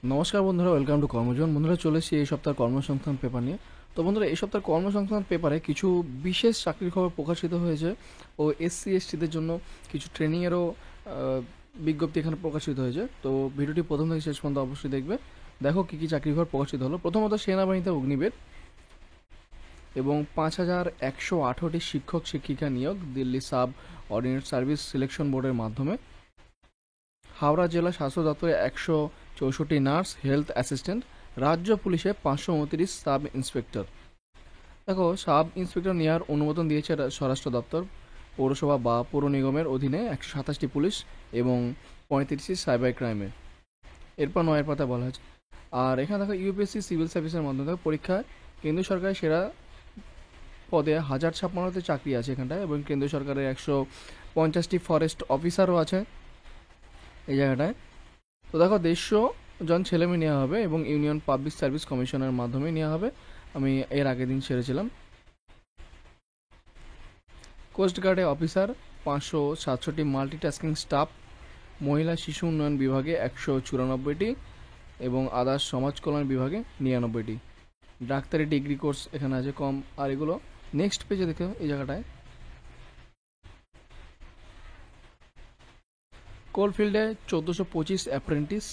নমস্কার বন্ধুরা, welcome to কর্মজীবন। বন্ধুরা, চলে এসেছি এই সপ্তাহের কর্মসংস্থান পেপার নিয়ে। তো বন্ধুরা, এই সপ্তাহের কর্মসংস্থান পেপারে কিছু বিশেষ চাকরির খবর প্রকাশিত হয়েছে ও এসসি এসটিদের জন্য কিছু ট্রেনিংয়েরও বিজ্ঞপ্তি এখানে প্রকাশিত হয়েছে। তো ভিডিওটি প্রথম থেকে শেষ পর্যন্ত অবশ্যই দেখবে। দেখো কী কী চাকরির খবর প্রকাশিত হলো। প্রথমত সেনাবাহিনীতে অগ্নিবীর এবং 5118টি শিক্ষক শিক্ষিকা নিয়োগ Delhi sub ordinate service selection বোর্ডের মাধ্যমে। হাওড়া জেলা স্বাস্থ্য দপ্তরে 164 নার্স হেলথ অ্যাসিস্ট্যান্ট। রাজ্য পুলিশে 529 সাব ইন্সপেক্টর। দেখো, সাব ইন্সপেক্টর নেওয়ার অনুমোদন দিয়েছে স্বরাষ্ট্র দপ্তর। পৌরসভা বা পৌর নিগমের অধীনে 127টি পুলিশ এবং 35টি সাইবার ক্রাইমে। এরপর নয়ের পাতা বলা হয়েছে। আর এখানে দেখো, ইউপিএসসি সিভিল সার্ভিসের মাধ্যমে দেখো পরীক্ষায় কেন্দ্রীয় সরকারের সেরা পদে 1056টি চাকরি আছে এখানটায়, এবং কেন্দ্রীয় সরকারের 150টি ফরেস্ট অফিসারও আছে এই জায়গাটায়। তো দেখো, 150 জন ছেলেমেয়ে নেওয়া হবে এবং ইউনিয়ন পাবলিক সার্ভিস কমিশনের মাধ্যমে নেওয়া হবে। আমি এর আগের দিন ছেড়েছিলাম। কোস্টগার্ডে অফিসার 567টি, মাল্টিটাস্কিং স্টাফ। মহিলা শিশু উন্নয়ন বিভাগে 194টি এবং আদার্স সমাজ কল্যাণ বিভাগে 99টি। ডাক্তারি ডিগ্রি কোর্স এখানে আছে কম। আর এগুলো নেক্সট পেজে দেখো এই জায়গাটায়। কোলফিল্ডে 1425 অ্যাপ্রেন্টিস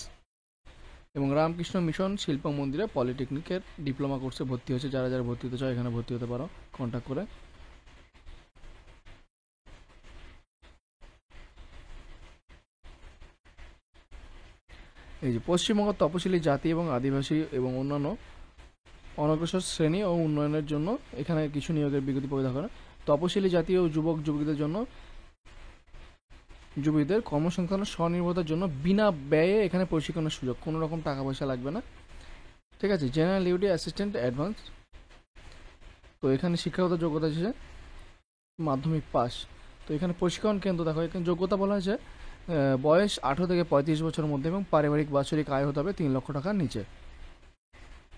এবং রামকৃষ্ণ মিশন শিল্প মন্দিরে পলিটেকনিকের ডিপ্লোমা কোর্সে ভর্তি হয়েছে। যারা যারা ভর্তি হতে চাও এখানে ভর্তি হতে পারো কন্ট্যাক্ট করে। এই যে পশ্চিমবঙ্গ তপশিলি জাতি এবং আদিবাসী এবং অন্যান্য অনগ্রসর শ্রেণী ও উন্নয়নের জন্য এখানে কিছু নিয়োগের বিজ্ঞপ্তি প্রকাশ করা। তপশিলি জাতি ও যুবক যুবতীদের জন্য যুবতীদের কর্মসংস্থান স্বনির্ভরতার জন্য বিনা ব্যয়ে এখানে প্রশিক্ষণের সুযোগ, কোনো রকম টাকা পয়সা লাগবে না। ঠিক আছে। General duty assistant advance. তো এখানে শিক্ষাগত যোগ্যতা আছে মাধ্যমিক পাস। তো এখানে প্রশিক্ষণ কেন্দ্র দেখো, এখানে যোগ্যতা বলা হয়েছে বয়স 18 থেকে 35 বছরের মধ্যে এবং পারিবারিক বাৎসরিক আয় হতে হবে 3 লক্ষ টাকার নিচে।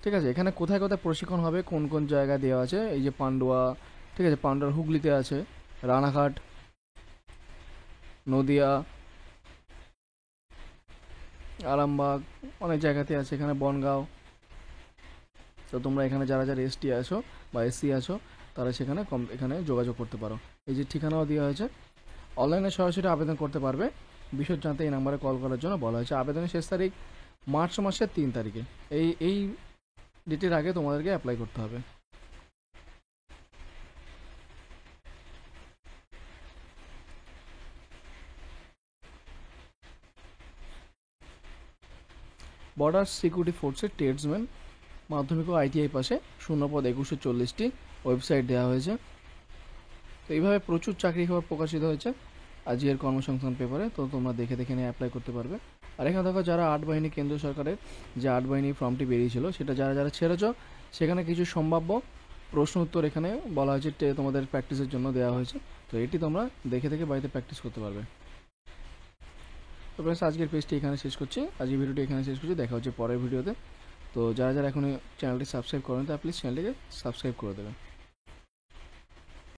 ঠিক আছে। এখানে কোথায় কোথায় প্রশিক্ষণ হবে, কোন কোন জায়গায় দেওয়া আছে, এই যে পান্ডুয়া, ঠিক আছে, পান্ডুয়ার হুগলিতে আছে, রানাঘাট, নদিয়া, আরামবাগ, অনেক জায়গাতে আছে, এখানে বনগাঁও। তো তোমরা এখানে যারা যারা এসটি আছো বা এসসি আছো তারা সেখানে এখানে যোগাযোগ করতে পারো। এই যে ঠিকানাও দেওয়া হয়েছে। অনলাইনে সরাসরি আবেদন করতে পারবে। বিশদ জানতে এই নাম্বারে কল করার জন্য বলা হয়েছে। আবেদনের শেষ তারিখ মার্চ মাসের 3 তারিখে। এই ডেটের আগে তোমাদেরকে অ্যাপ্লাই করতে হবে। বর্ডার সিকিউরিটি ফোর্সের ট্রেডসম্যান, মাধ্যমিক ও আইটিআই পাশে, শূন্যপদ 2140টি, ওয়েবসাইট দেওয়া হয়েছে। তো এইভাবে প্রচুর চাকরি খবর প্রকাশিত হয়েছে আজকের কর্মসংস্থান পেপারে। তো তোমরা দেখে দেখে নিয়ে অ্যাপ্লাই করতে পারবে। আর এখানে দেখো, যারা 8 বাহিনী কেন্দ্র সরকারের যে 8 বাহিনী ফর্মটি বেরিয়েছিল সেটা যারা যারা ছেড়েছ, সেখানে কিছু সম্ভাব্য প্রশ্ন উত্তর এখানে বলা হয়েছে তোমাদের প্র্যাকটিসের জন্য দেওয়া হয়েছে। তো এটি তোমরা দেখে দেখে বাড়িতে প্র্যাকটিস করতে পারবে। তো ফ্রেন্ডস, আজকের পেজটি এখানে শেষ করছি, আজকের ভিডিওটি এখানে শেষ করছি। দেখা হচ্ছে পরের ভিডিওতে। তো যারা যারা এখনই চ্যানেলটি সাবস্ক্রাইব করেন তারা প্লিজ চ্যানেলটিকে সাবস্ক্রাইব করে দেবেন।